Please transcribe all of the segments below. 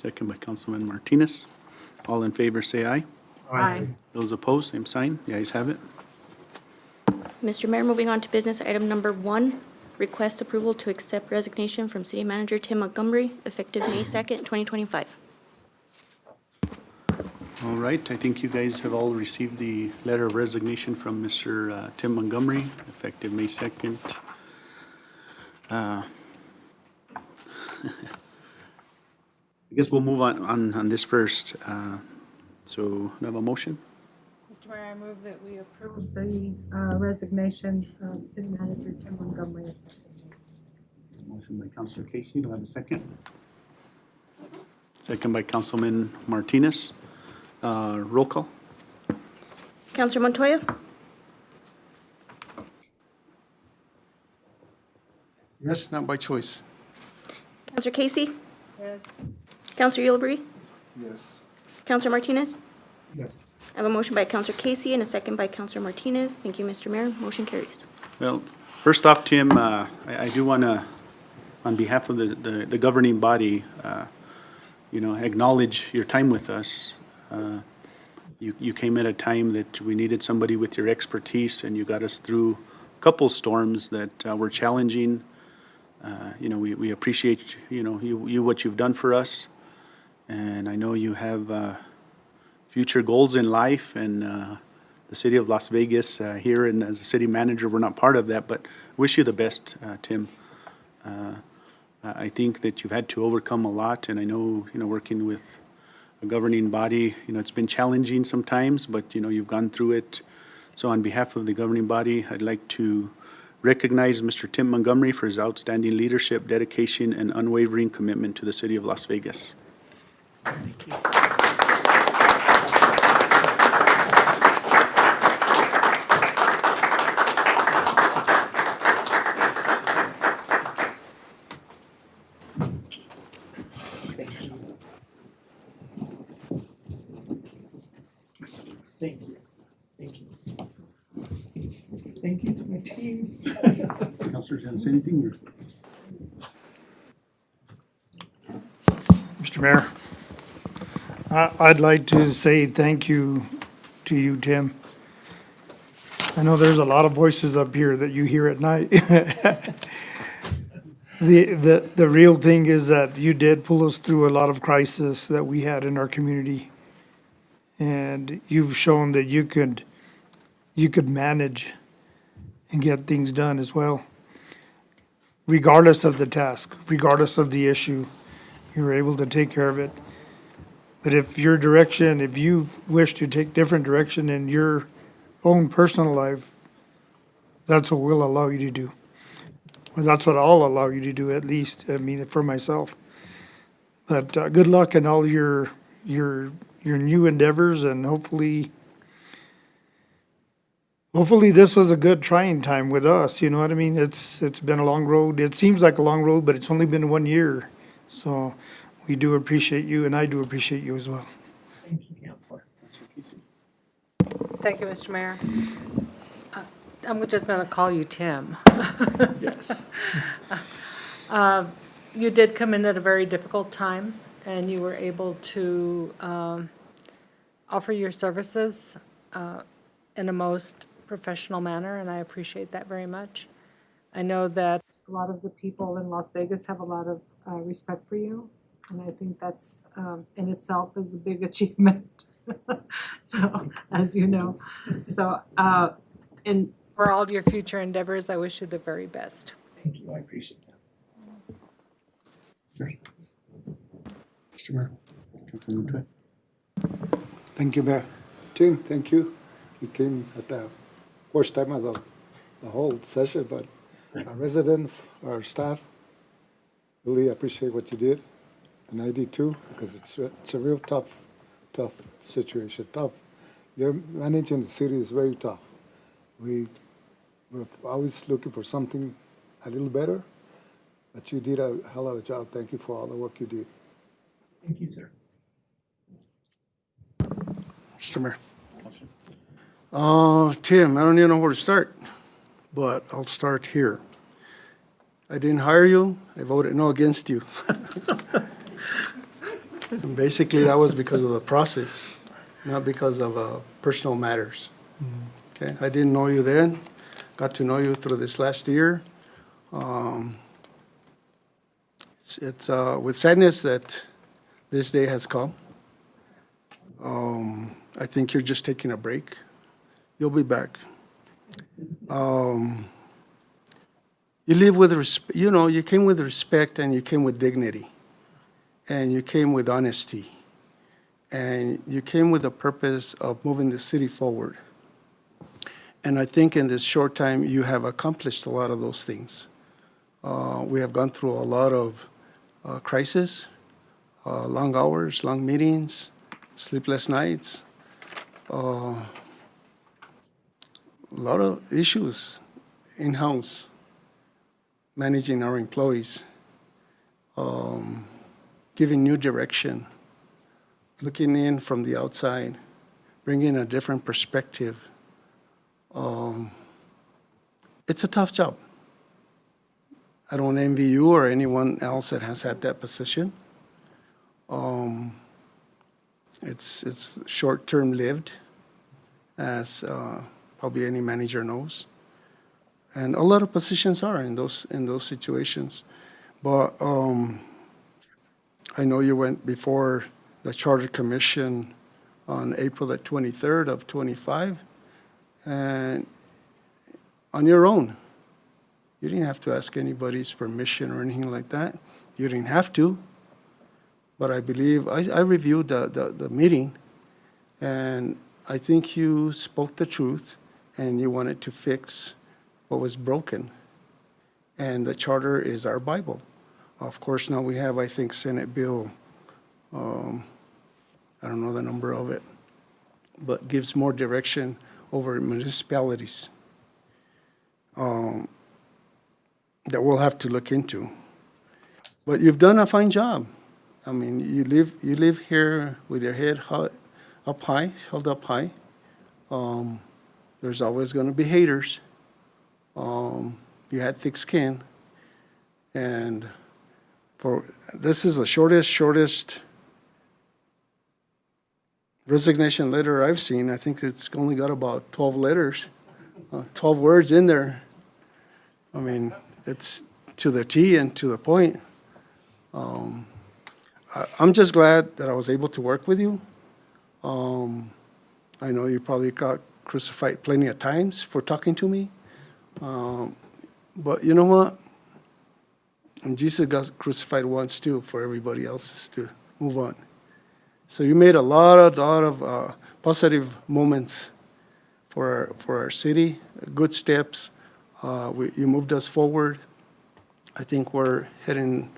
second by Councilman Martinez. All in favor, say aye. Aye. Those opposed, same sign. The ayes have it. Mr. Mayor, moving on to business item number 1, request approval to accept resignation from City Manager Tim Montgomery, effective May 2nd, 2025. All right, I think you guys have all received the letter of resignation from Mr. Tim Montgomery, effective May 2nd. I guess we'll move on this first. So, do I have a motion? Mr. Mayor, I move that we approve the resignation of City Manager Tim Montgomery. Motion by Councilor Casey. Do I have a second? Second by Councilman Martinez. Roll call. Counselor Montoya? Yes, not by choice. Counselor Casey? Yes. Counselor Yulbury? Yes. Counselor Martinez? Yes. I have a motion by Counselor Casey and a second by Counselor Martinez. Thank you, Mr. Mayor. Motion carries. Well, first off, Tim, I do want to, on behalf of the governing body, acknowledge your time with us. You came at a time that we needed somebody with your expertise, and you got us through a couple storms that were challenging. We appreciate, what you've done for us. And I know you have future goals in life, and the city of Las Vegas here, and as a city manager, we're not part of that, but wish you the best, Tim. I think that you've had to overcome a lot, and I know, working with a governing body, it's been challenging sometimes, but, you've gone through it. So on behalf of the governing body, I'd like to recognize Mr. Tim Montgomery for his outstanding leadership, dedication, and unwavering commitment to the city of Las Vegas. Thank you. Thank you. Thank you. Thank you to my team. Councilor, do you say anything? Mr. Mayor, I'd like to say thank you to you, Tim. I know there's a lot of voices up here that you hear at night. The real thing is that you did pull us through a lot of crisis that we had in our community. And you've shown that you could manage and get things done as well. Regardless of the task, regardless of the issue, you were able to take care of it. But if you wish to take different direction in your own personal life, that's what we'll allow you to do. Well, that's what I'll allow you to do, at least, for myself. But good luck in all your new endeavors, and hopefully this was a good trying time with us, you know what I mean? It's been a long road. It seems like a long road, but it's only been 1 year. So we do appreciate you, and I do appreciate you as well. Thank you, Counselor. Thank you, Mr. Mayor. I'm just going to call you Tim. Yes. You did come in at a very difficult time, and you were able to offer your services in a most professional manner, and I appreciate that very much. I know that a lot of the people in Las Vegas have a lot of respect for you, and I think that's in itself is a big achievement. So, as you know. So, and for all your future endeavors, I wish you the very best. Thank you. I appreciate that. Mr. Mayor. Thank you, Mayor. Tim, thank you. You came at the worst time of the whole session, but our residents, our staff, really appreciate what you did. And I did too, because it's a real tough situation, tough. You're managing the city is very tough. We're always looking for something a little better, but you did a hell of a job. Thank you for all the work you did. Thank you, sir. Mr. Mayor. Tim, I don't even know where to start, but I'll start here. I didn't hire you. I voted no against you. And basically, that was because of the process, not because of personal matters. Okay, I didn't know you then, got to know you through this last year. It's with sadness that this day has come. I think you're just taking a break. You'll be back. You live with you came with respect and you came with dignity. And you came with honesty. And you came with a purpose of moving the city forward. And I think in this short time, you have accomplished a lot of those things. We have gone through a lot of crisis, long hours, long meetings, sleepless nights, a lot of issues in-house, managing our employees, giving new direction, looking in from the outside, bringing a different perspective. It's a tough job. I don't envy you or anyone else that has had that position. It's short-term lived, as probably any manager knows, and a lot of positions are in those situations. But I know you went before the Charter Commission on April the 23rd of 25, and on your own. You didn't have to ask anybody's permission or anything like that. You didn't have to. But I believe, I reviewed the meeting, and I think you spoke the truth, and you wanted to fix what was broken. And the charter is our Bible. Of course, now we have, I think, Senate Bill, I don't know the number of it, but gives more direction over municipalities that we'll have to look into. But you've done a fine job. I mean, you live here with your head held up high. There's always going to be haters. You had thick skin, and this is the shortest resignation letter I've seen. I think it's only got about 12 letters, 12 words in there. I mean, it's to the T and to the point. I'm just glad that I was able to work with you. I know you probably got crucified plenty of times for talking to me. But you know what? And Jesus got crucified once too for everybody else to move on. So you made a lot of positive moments for our city, good steps. You moved us forward. I think we're heading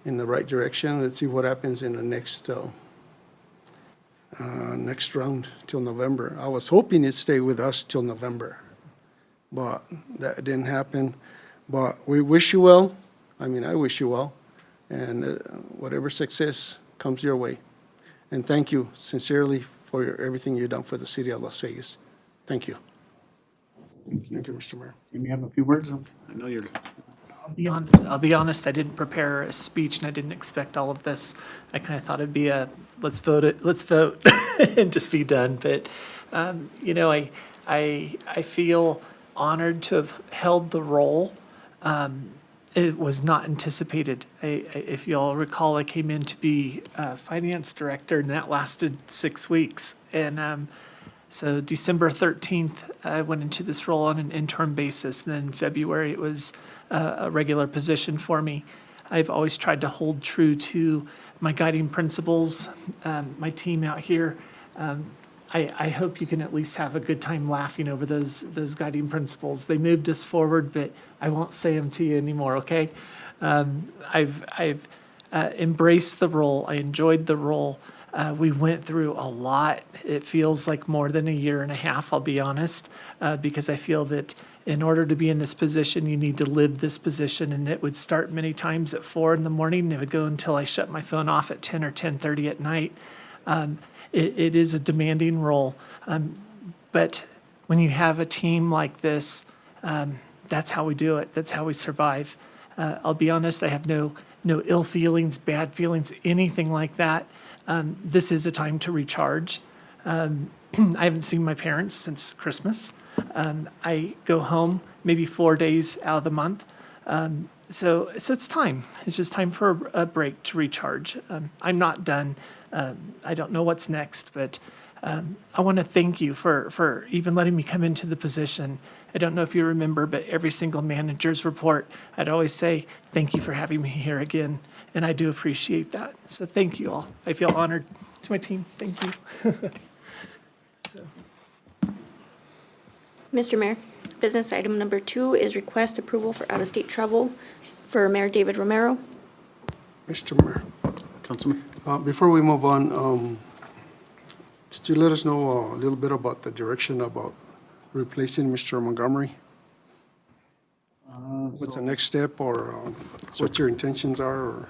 in the right direction. Let's see what happens in the next round till November. I was hoping you'd stay with us till November, but that didn't happen. But we wish you well. I mean, I wish you well, and whatever success comes your way. And thank you sincerely for everything you've done for the city of Las Vegas. Thank you. Thank you. Thank you, Mr. Mayor. You may have a few words. I know you're, I'll be honest, I didn't prepare a speech and I didn't expect all of this. I kind of thought it'd be let's vote, and just be done. But, you know, I feel honored to have held the role. It was not anticipated. If you all recall, I came in to be finance director, and that lasted 6 weeks. And so December 13th, I went into this role on an interim basis. And then in February, it was a regular position for me. I've always tried to hold true to my guiding principles. My team out here, I hope you can at least have a good time laughing over those guiding principles. They moved us forward, but I won't say them to you anymore, okay? I've embraced the role. I enjoyed the role. We went through a lot. It feels like more than a year and a half, I'll be honest, because I feel that in order to be in this position, you need to live this position. And it would start many times at 4 in the morning, and it would go until I shut my phone off at 10 or 10:30 at night. It is a demanding role, but when you have a team like this, that's how we do it. That's how we survive. I'll be honest, I have no ill feelings, bad feelings, anything like that. this is a time to recharge. I haven't seen my parents since Christmas. I go home maybe 4 days out of the month. So it's time. It's just time for a break to recharge. I'm not done. I don't know what's next, but I want to thank you for even letting me come into the position. I don't know if you remember, but every single manager's report, I'd always say, thank you for having me here again. And I do appreciate that. So thank you all. I feel honored. To my team, thank you. Mr. Mayor, business item number 2 is request approval for out-of-state travel for Mayor David Romero. Mr. Mayor, Councilman? before we move on, could you let us know a little bit about the direction about replacing Mr. Montgomery? What's the next step, or what your intentions are, or?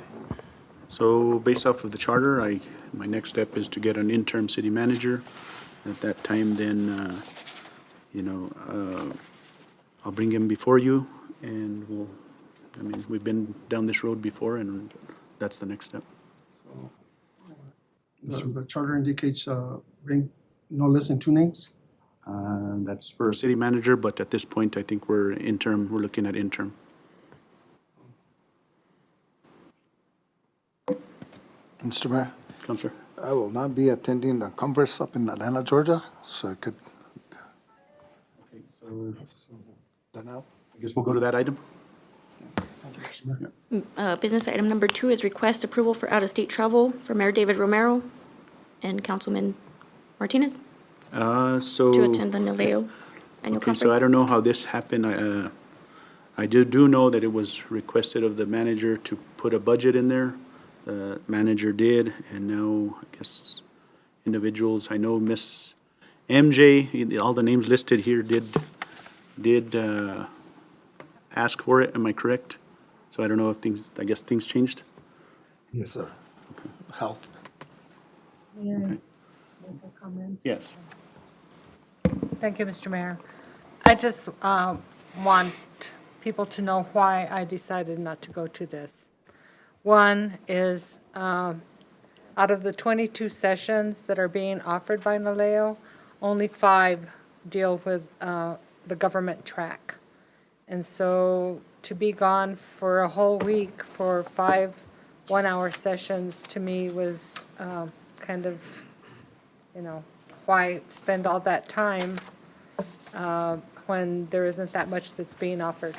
So based off of the charter, my next step is to get an interim city manager. At that time, then, I'll bring him before you, and we've been down this road before, and that's the next step. The charter indicates bring no less than 2 names? That's for a city manager, but at this point, I think we're looking at interim. Mr. Mayor, Counselor? I will not be attending the conference up in Atlanta, Georgia, so I could, Okay, so done out. I guess we'll go to that item. Thank you, Mr. Mayor. Business item number 2 is request approval for out-of-state travel for Mayor David Romero and Councilman Martinez So. to attend the NALEO annual Okay, conference. so I don't know how this happened. I do know that it was requested of the manager to put a budget in there. The manager did, and now, I guess, individuals, I know Miss MJ, all the names listed here did ask for it, am I correct? So I don't know if things changed? Yes, sir. Health. Okay. Yes. Thank you, Mr. Mayor. I just want people to know why I decided not to go to this. One is, out of the 22 sessions that are being offered by NALEO, only 5 deal with the government track. And so to be gone for a whole week for 5 one-hour sessions, to me was kind of, why spend all that time when there isn't that much that's being offered?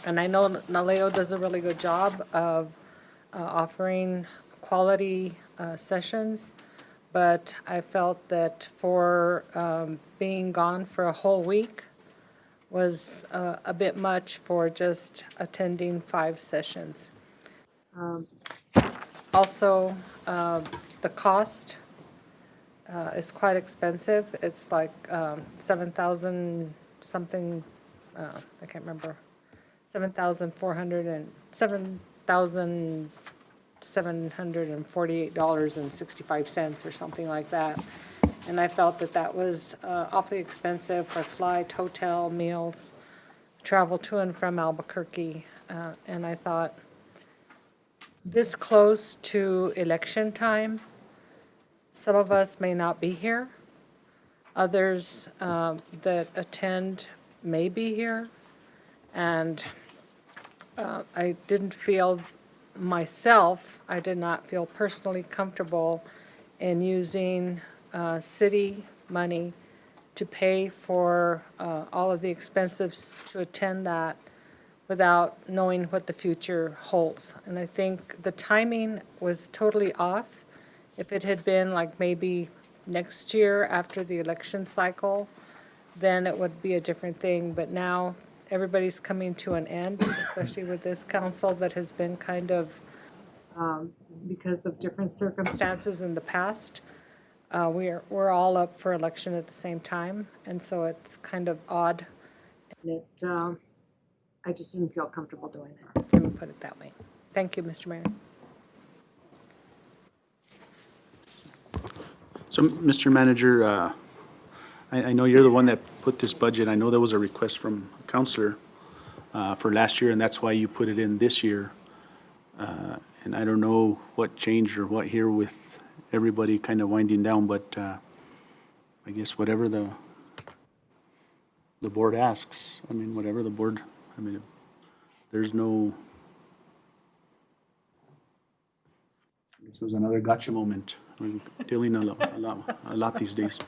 And I know NALEO does a really good job of offering quality sessions, but I felt that for being gone for a whole week was a bit much for just attending 5 sessions. Also, the cost is quite expensive. It's like 7,000 something, I can't remember, $7,748.65 or something like that. And I felt that that was awfully expensive for flight, hotel, meals, travel to and from Albuquerque. And I thought, this close to election time, some of us may not be here. Others that attend may be here. And I didn't feel myself, I did not feel personally comfortable in using city money to pay for all of the expenses to attend that without knowing what the future holds. And I think the timing was totally off. If it had been like maybe next year after the election cycle, then it would be a different thing. But now everybody's coming to an end, especially with this council that has been kind of, because of different circumstances in the past, we're all up for election at the same time. And so it's kind of odd. And I just didn't feel comfortable doing it. Let me put it that way. Thank you, Mr. Mayor. So, Mr. Manager, I know you're the one that put this budget. I know there was a request from a counselor for last year, and that's why you put it in this year. And I don't know what changed or what here with everybody kind of winding down, but I guess whatever the board asks, I mean, whatever the board, I mean, there's no, this was another gotcha moment. We're dealing a lot these days.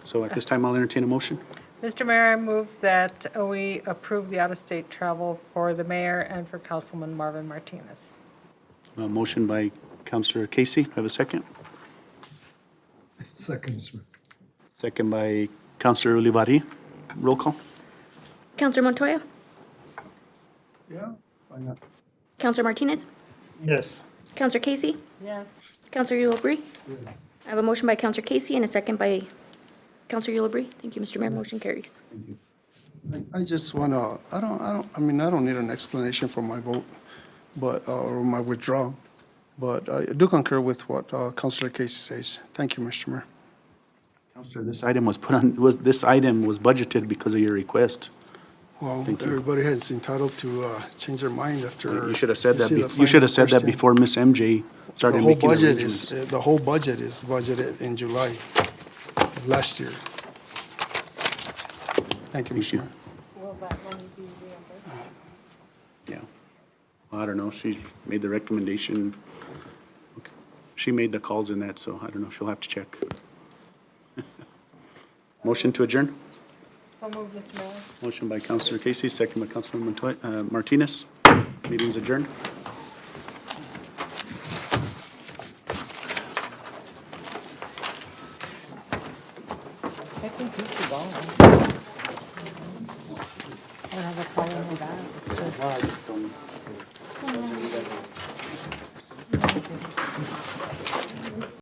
So at this time, I'll entertain a motion. Mr. Mayor, I move that we approve the out-of-state travel for the mayor and for Councilman Marvin Martinez. A motion by Councilor Casey. Have a second? Second, sir. Second by Councilor Olivari. Roll call. Counselor Montoya? Yeah, why not? Counselor Martinez? Yes. Counselor Casey? Yes. Counselor Yulubri? Yes. I have a motion by Counselor Casey and a second by Counselor Yulubri. Thank you, Mr. Mayor. Motion carries. I just want to, I mean, I don't need an explanation for my vote, but, or my withdrawal, but I do concur with what Councilor Casey says. Thank you, Mr. Mayor. Councilor, this item was this item was budgeted because of your request. Well, Thank you. everybody has entitled to change their mind after. You should have said that, see the you should have final said that question. before Miss MJ The started whole making budget is, arrangements. the whole budget is budgeted in July of last year. Thank you, Thank Mr. you. Mayor. Will that money be reimbursed? Yeah. Well, I don't know. She made the recommendation. Okay. She made the calls in that, so I don't know. She'll have to check. Motion to adjourn? So move, Mr. Mayor. Motion by Councilor Casey, second by Councilor Martinez. Meeting's adjourned. I think you should go. I don't have a problem with that. It's just- Well, I just don't.